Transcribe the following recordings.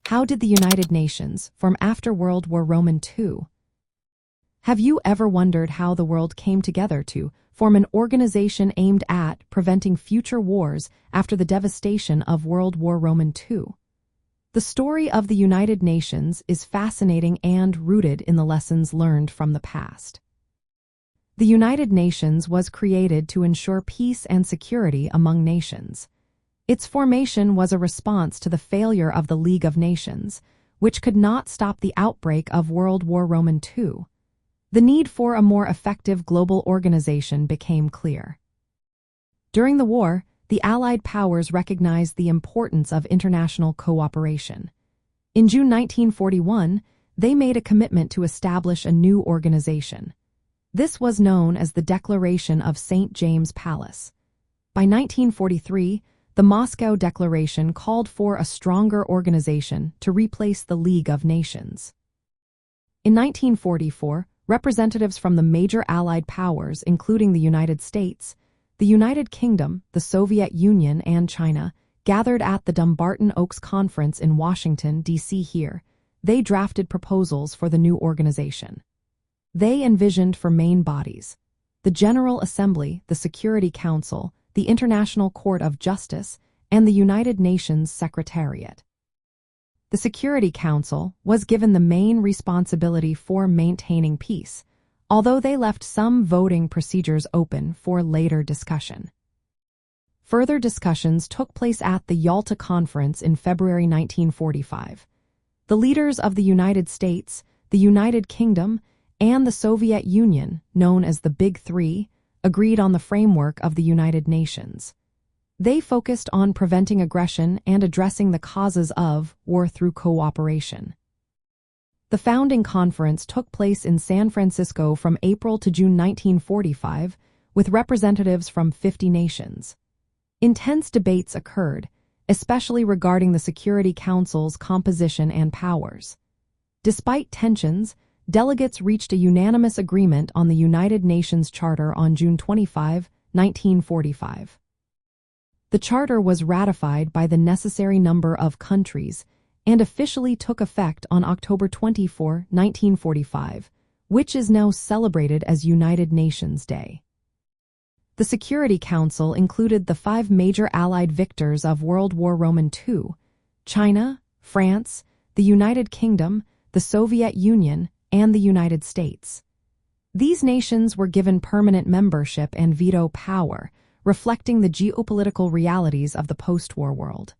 How did the United Nations form after World War II? Have you ever wondered how the world came together to form an organization aimed at preventing future wars after the devastation of World War II? The story of the United Nations is fascinating and rooted in the lessons learned from the past. The United Nations was created to ensure peace and security among nations. Its formation was a response to the failure of the League of Nations, which could not stop the outbreak of World War II. The need for a more effective global organization became clear. During the war, the Allied powers recognized the importance of international cooperation. In June 1941, they made a commitment to establish a new organization. This was known as the Declaration of St. James Palace. By 1943, the Moscow Declaration called for a stronger organization to replace the League of Nations. In 1944, representatives from the major Allied powers, including the United States, the United Kingdom, the Soviet Union, and China, gathered at the Dumbarton Oaks Conference in Washington, D.C. Here, they drafted proposals for the new organization. They envisioned four main bodies: the General Assembly, the Security Council, the International Court of Justice, and the United Nations Secretariat. The Security Council was given the main responsibility for maintaining peace, although they left some voting procedures open for later discussion. Further discussions took place at the Yalta Conference in February 1945. The leaders of the United States, the United Kingdom, and the Soviet Union, known as the Big Three, agreed on the framework of the United Nations. They focused on preventing aggression and addressing the causes of war through cooperation. The founding conference took place in San Francisco from April to June 1945, with representatives from 50 nations. Intense debates occurred, especially regarding the Security Council's composition and powers. Despite tensions, delegates reached a unanimous agreement on the United Nations Charter on June 25, 1945. The Charter was ratified by the necessary number of countries and officially took effect on October 24, 1945, which is now celebrated as United Nations Day. The Security Council included the five major Allied victors of World War II: China, France, the United Kingdom, the Soviet Union, and the United States. These nations were given permanent membership and veto power, reflecting the geopolitical realities of the post-war world.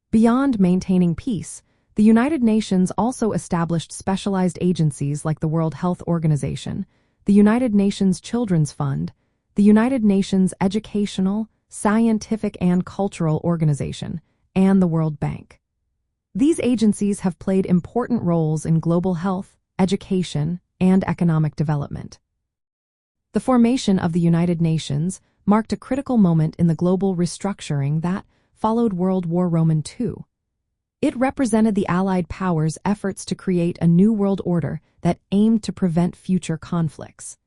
Beyond maintaining peace, the United Nations also established specialized agencies like the World Health Organization, the United Nations Children's Fund, the United Nations Educational, Scientific, and Cultural Organization, and the World Bank. These agencies have played important roles in global health, education, and economic development. The formation of the United Nations marked a critical moment in the global restructuring that followed World War II. It represented the Allied powers' efforts to create a new world order that aimed to prevent future conflicts.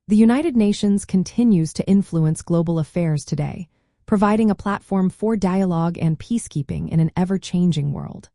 The United Nations continues to influence global affairs today, providing a platform for dialogue and peacekeeping in an ever-changing world.